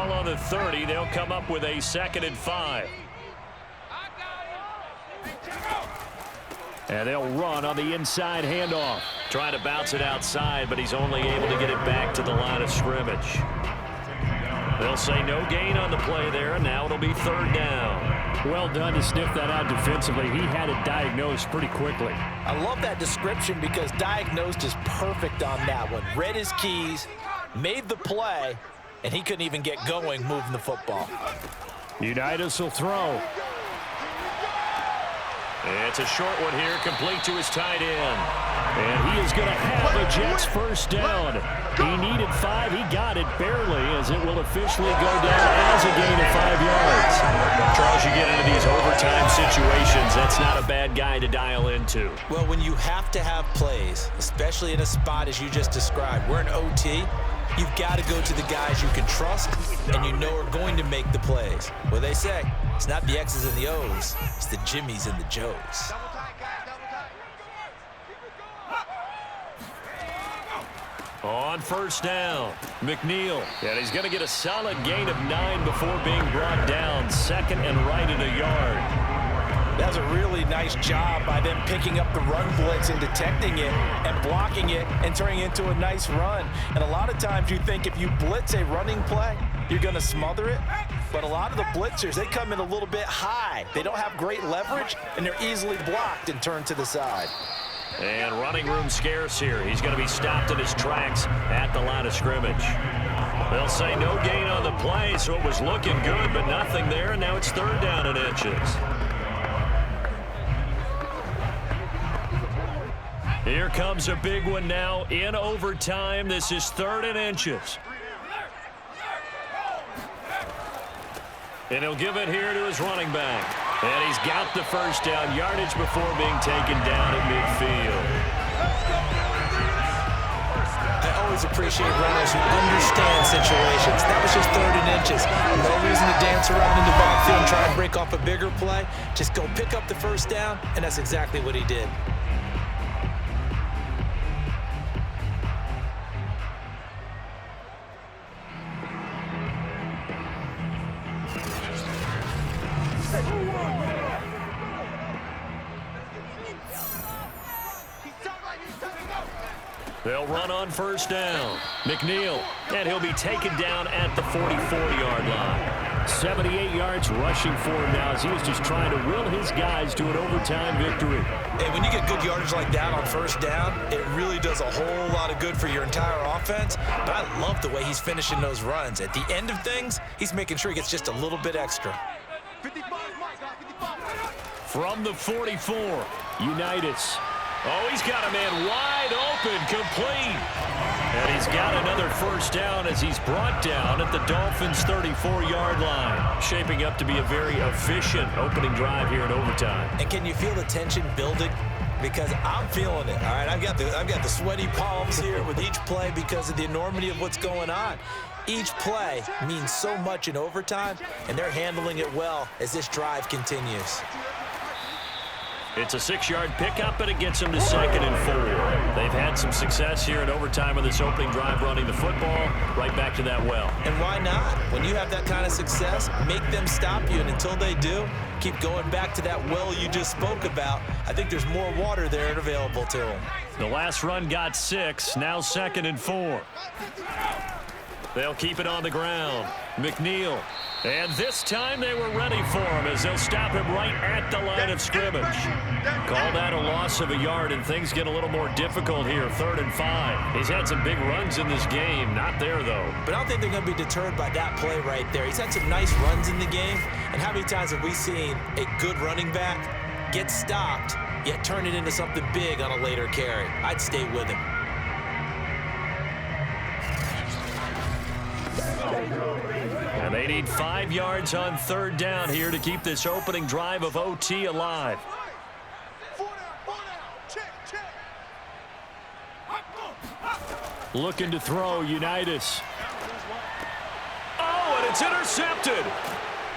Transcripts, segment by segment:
ball on the 30. They'll come up with a 2nd and 5. And they'll run on the inside handoff. Trying to bounce it outside, but he's only able to get it back to the line of scrimmage. They'll say no gain on the play there, and now it'll be 3rd down. Well done to sniff that out defensively. He had it diagnosed pretty quickly. I love that description because diagnosed is perfect on that one. Read his keys, made the play, and he couldn't even get going moving the football. Unitas will throw. It's a short one here, complete to his tight end. And he is going to have the Jets' first down. He needed 5. He got it barely, as it will officially go down as a gain of 5 yards. Charles, you get into these overtime situations, that's not a bad guy to dial into. Well, when you have to have plays, especially in a spot as you just described, we're in OT, you've got to go to the guys you can trust and you know are going to make the plays. Well, they say, it's not the X's and the O's, it's the Jimmies and the Joes. On first down, McNeil. And he's going to get a solid gain of 9 before being brought down. 2nd and right at a yard. That's a really nice job by them picking up the run blitz and detecting it and blocking it and turning it into a nice run. And a lot of times you think if you blitz a running play, you're going to smother it. But a lot of the blitzers, they come in a little bit high. They don't have great leverage, and they're easily blocked and turned to the side. And running room scarce here. He's going to be stopped in his tracks at the line of scrimmage. They'll say no gain on the play, so it was looking good, but nothing there, and now it's 3rd down and inches. Here comes a big one now in overtime. This is 3rd and inches. And he'll give it here to his running back. And he's got the first down yardage before being taken down at midfield. I always appreciate runners who understand situations. That was just 3rd and inches. No reason to dance around in the backfield and try and break off a bigger play. Just go pick up the first down, and that's exactly what he did. They'll run on first down. McNeil, and he'll be taken down at the 44-yard line. 78 yards rushing for him now as he was just trying to will his guys to an overtime victory. And when you get good yardage like that on first down, it really does a whole lot of good for your entire offense. But I love the way he's finishing those runs. At the end of things, he's making sure he gets just a little bit extra. From the 44, Unitas. Oh, he's got a man wide open, complete. And he's got another first down as he's brought down at the Dolphins' 34-yard line. Shaping up to be a very efficient opening drive here in overtime. And can you feel the tension building? Because I'm feeling it, all right? I've got the sweaty palms here with each play because of the enormity of what's going on. Each play means so much in overtime, and they're handling it well as this drive continues. It's a 6-yard pickup, and it gets them to 2nd and 4. They've had some success here in overtime on this opening drive running the football right back to that well. And why not? When you have that kind of success, make them stop you, and until they do, keep going back to that well you just spoke about. I think there's more water there and available to them. The last run got 6, now 2nd and 4. They'll keep it on the ground. McNeil. And this time they were ready for him as they'll stop him right at the line of scrimmage. Call that a loss of a yard, and things get a little more difficult here. 3rd and 5. He's had some big runs in this game. Not there, though. But I don't think they're going to be deterred by that play right there. He's had some nice runs in the game. And how many times have we seen a good running back get stopped, yet turn it into something big on a later carry? I'd stay with him. And they need 5 yards on 3rd down here to keep this opening drive of OT alive. Looking to throw, Unitas. Oh, and it's intercepted.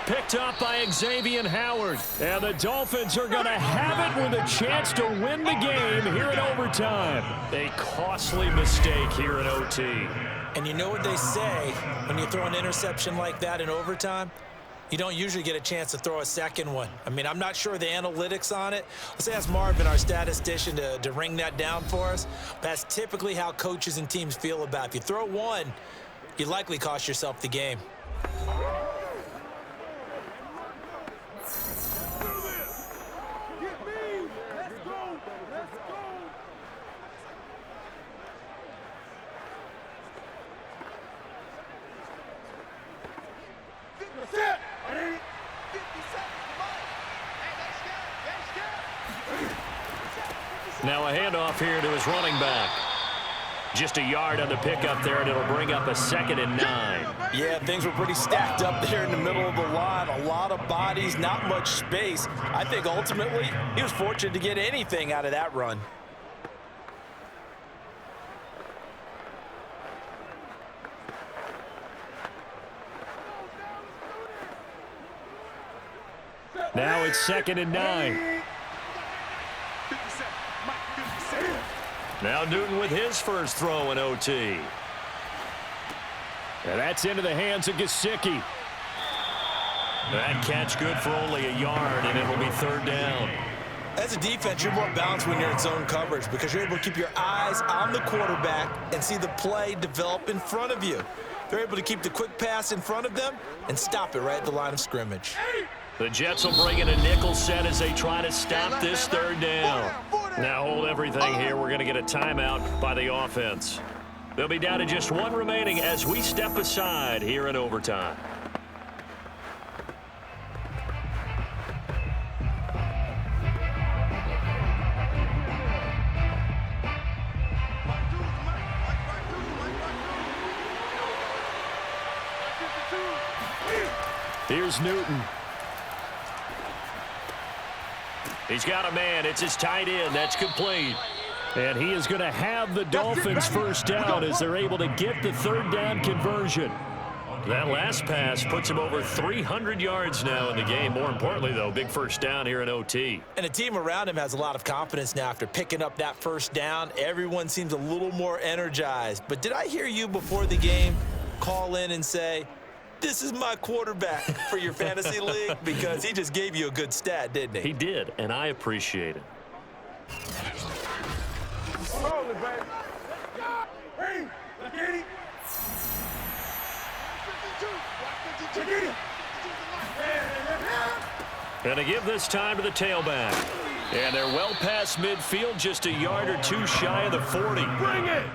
Picked up by Xavier Howard. And the Dolphins are going to have it with a chance to win the game here in overtime. A costly mistake here in OT. And you know what they say when you throw an interception like that in overtime? You don't usually get a chance to throw a second one. I mean, I'm not sure the analytics on it. Let's ask Marvin, our statistician, to ring that down for us. That's typically how coaches and teams feel about it. If you throw one, you likely cost yourself the game. Now a handoff here to his running back. Just a yard on the pickup there, and it'll bring up a 2nd and 9. Yeah, things were pretty stacked up there in the middle of the line. A lot of bodies, not much space. I think ultimately he was fortunate to get anything out of that run. Now it's 2nd and 9. Now Newton with his first throw in OT. And that's into the hands of Gesicki. That catch good for only a yard, and it'll be 3rd down. As a defense, you're more balanced when you're in zone coverage because you're able to keep your eyes on the quarterback and see the play develop in front of you. They're able to keep the quick pass in front of them and stop it right at the line of scrimmage. The Jets will bring in a nickel set as they try to stop this 3rd down. Now hold everything here. We're going to get a timeout by the offense. They'll be down to just 1 remaining as we step aside here in overtime. Here's Newton. He's got a man. It's his tight end. That's complete. And he is going to have the Dolphins first down as they're able to get the 3rd down conversion. That last pass puts him over 300 yards now in the game. More importantly, though, big first down here in OT. And the team around him has a lot of confidence now after picking up that first down. Everyone seems a little more energized. But did I hear you before the game call in and say, this is my quarterback for your fantasy league? Because he just gave you a good stat, didn't he? He did, and I appreciate it. And to give this time to the tailback. And they're well past midfield, just a yard or 2 shy of the 40. Bring it!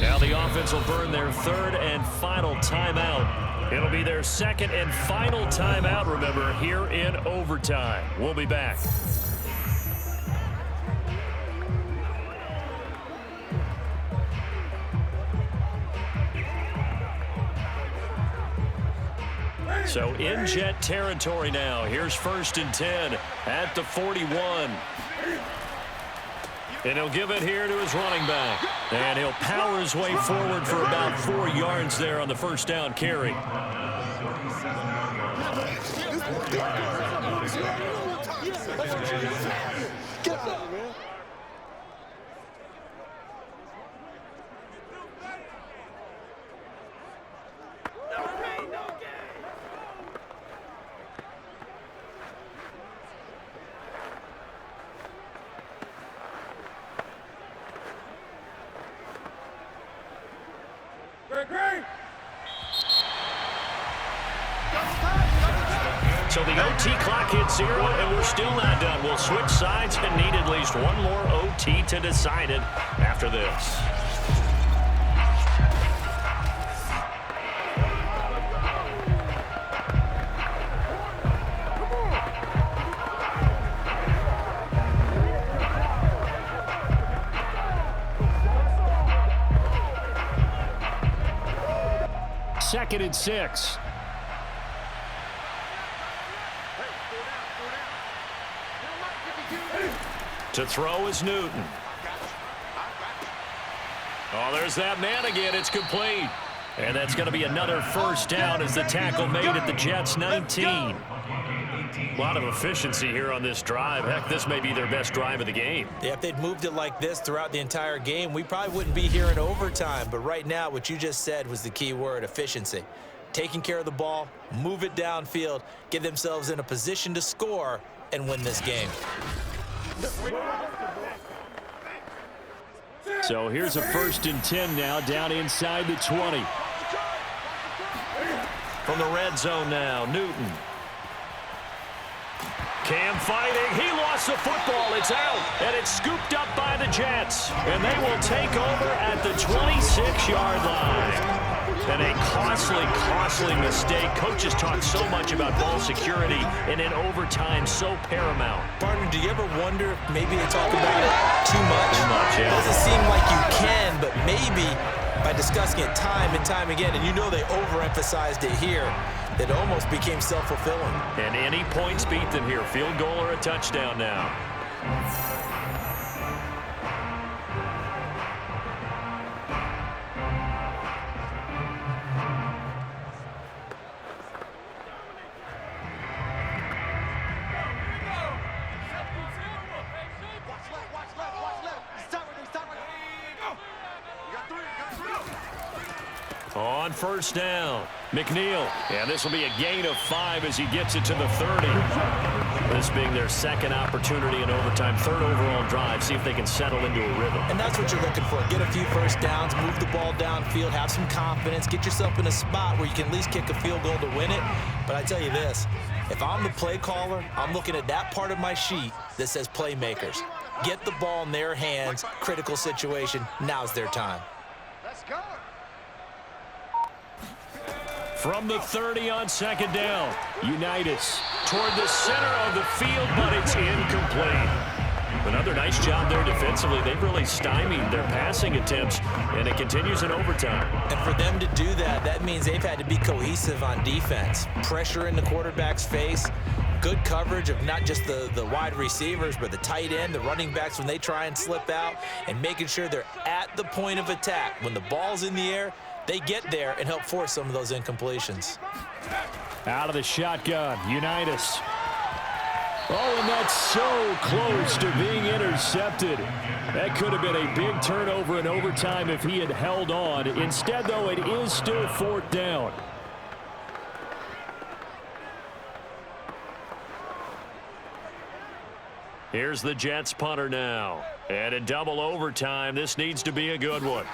Now the offense will burn their 3rd and final timeout. It'll be their 2nd and final timeout, remember, here in overtime. We'll be back. So in Jet territory now. Here's 1st and 10 at the 41. And he'll give it here to his running back. And he'll power his way forward for about 4 yards there on the first down carry. So the OT clock hits 0, and we're still not done. We'll switch sides and need at least 1 more OT to decide it after this. Second and 6. To throw is Newton. Oh, there's that man again. It's complete. And that's going to be another first down as the tackle made at the Jets' 19. A lot of efficiency here on this drive. Heck, this may be their best drive of the game. Yeah, if they'd moved it like this throughout the entire game, we probably wouldn't be here in overtime. But right now, what you just said was the key word, efficiency. Taking care of the ball, move it downfield, get themselves in a position to score and win this game. So here's a 1st and 10 now, down inside the 20. From the red zone now, Newton. Cam fighting. He lost the football. It's out. And it's scooped up by the Jets. And they will take over at the 26-yard line. And a costly mistake. Coaches talk so much about ball security, and in overtime, so paramount. Partner, do you ever wonder if maybe they talk about it too much? Too much, yeah. It doesn't seem like you can, but maybe by discussing it time and time again, and you know they overemphasized it here, it almost became self-fulfilling. And any points beat them here. Field goal or a touchdown now. On 1st down, McNeil. And this will be a gain of 5 as he gets it to the 30. This being their 2nd opportunity in overtime, 3rd overall drive. See if they can settle into a rhythm. And that's what you're looking for. Get a few first downs, move the ball downfield, have some confidence, get yourself in a spot where you can at least kick a field goal to win it. But I tell you this, if I'm the play caller, I'm looking at that part of my sheet that says playmakers. Get the ball in their hands, critical situation, now's their time. Let's go. From the 30 on 2nd down, Unitas toward the center of the field, but it's incomplete. Another nice job there defensively. They've really stymied their passing attempts, and it continues in overtime. And for them to do that, that means they've had to be cohesive on defense. Pressure in the quarterback's face, good coverage of not just the wide receivers, but the tight end, the running backs when they try and slip out, and making sure they're at the point of attack. When the ball's in the air, they get there and help force some of those incompletions. Out of the shotgun, Unitas. Oh, and that's so close to being intercepted. That could have been a big turnover in overtime if he had held on. Instead, though, it is still 4th down. Here's the Jets punter now. And in double overtime, this needs to be a good one.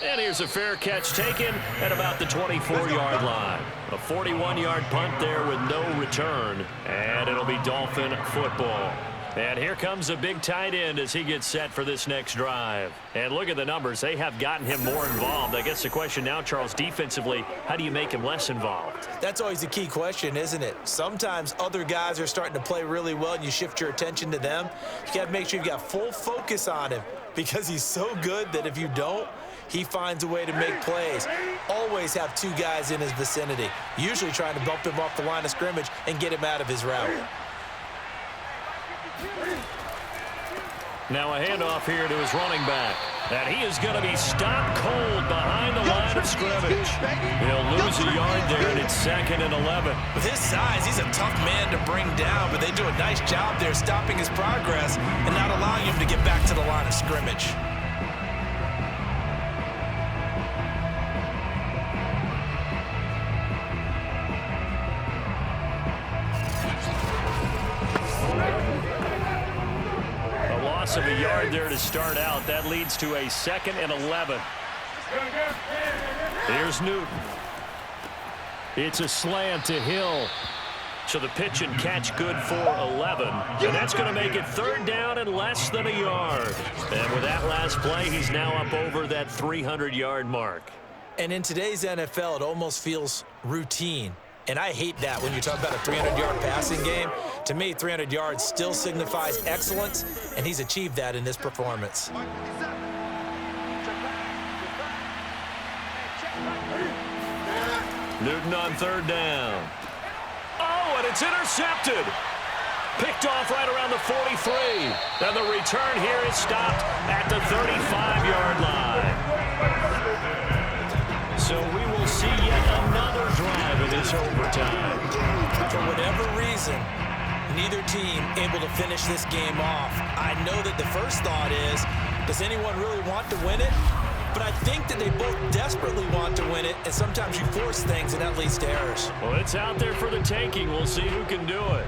And here's a fair catch taken at about the 24-yard line. A 41-yard punt there with no return. And it'll be Dolphin football. And here comes a big tight end as he gets set for this next drive. And look at the numbers. They have gotten him more involved. I guess the question now, Charles, defensively, how do you make him less involved? That's always a key question, isn't it? Sometimes other guys are starting to play really well and you shift your attention to them. You got to make sure you've got full focus on him because he's so good that if you don't, he finds a way to make plays. Always have 2 guys in his vicinity, usually trying to bump him off the line of scrimmage and get him out of his route. Now a handoff here to his running back. And he is going to be stopped cold behind the line of scrimmage. He'll lose a yard there, and it's 2nd and 11. With his size, he's a tough man to bring down, but they do a nice job there stopping his progress and not allowing him to get back to the line of scrimmage. Of a yard there to start out. That leads to a 2nd and 11. Here's Newton. It's a slant to Hill. So the pitch and catch good for 11. And that's going to make it 3rd down and less than a yard. And with that last play, he's now up over that 300-yard mark. And in today's NFL, it almost feels routine. And I hate that when you talk about a 300-yard passing game. To me, 300 yards still signifies excellence, and he's achieved that in this performance. Newton on 3rd down. Oh, and it's intercepted. Picked off right around the 43. And the return here is stopped at the 35-yard line. So we will see this overtime. For whatever reason, neither team able to finish this game off. I know that the first thought is, does anyone really want to win it? But I think that they both desperately want to win it, and sometimes you force things, and that leads to errors. Well, it's out there for the taking. We'll see who can do it.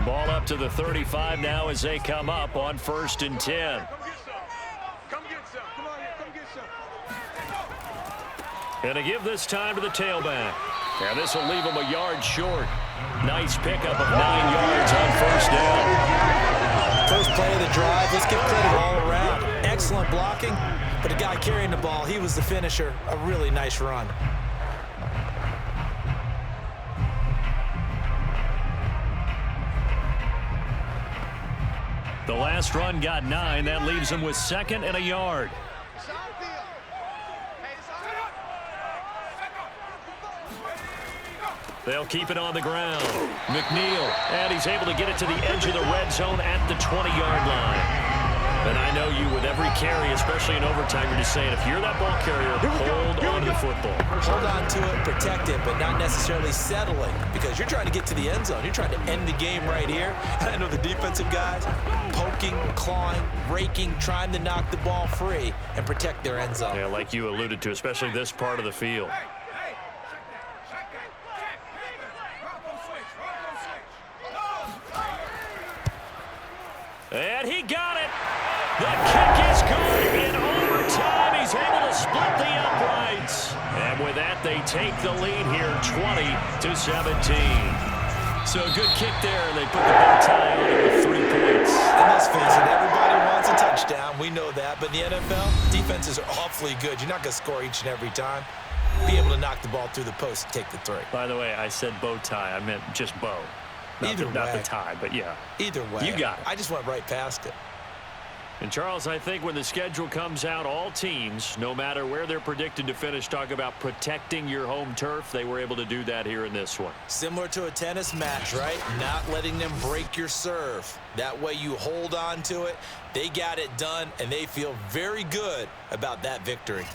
Ball up to the 35 now as they come up on 1st and 10. And to give this time to the tailback. And this will leave him a yard short. Nice pickup of 9 yards on 1st down. First play of the drive, let's give credit all around. Excellent blocking, but the guy carrying the ball, he was the finisher. A really nice run. The last run got 9. That leaves him with 2nd and a yard. They'll keep it on the ground. McNeil, and he's able to get it to the edge of the red zone at the 20-yard line. And I know you, with every carry, especially in overtime, you're just saying, if you're that ball carrier, hold on to the football. Hold on to it, protect it, but not necessarily settling, because you're trying to get to the end zone. You're trying to end the game right here. I know the defensive guys poking, clawing, raking, trying to knock the ball free and protect their end zone. Yeah, like you alluded to, especially this part of the field. And he got it. The kick is good. In overtime, he's able to split the uprights. And with that, they take the lead here, 20-17. So a good kick there, and they put the bow tie on it with 3 points. And let's face it, everybody wants a touchdown. We know that. But in the NFL, defenses are awfully good. You're not going to score each and every time. Be able to knock the ball through the post and take the 3. By the way, I said bow tie. I meant just bow. Not the tie, but yeah. Either way. You got it. I just went right past it. And, Charles, I think when the schedule comes out, all teams, no matter where they're predicted to finish, talk about protecting your home turf. They were able to do that here in this one. Similar to a tennis match, right? Not letting them break your serve. That way you hold on to it. They got it done, and they feel very good about that victory.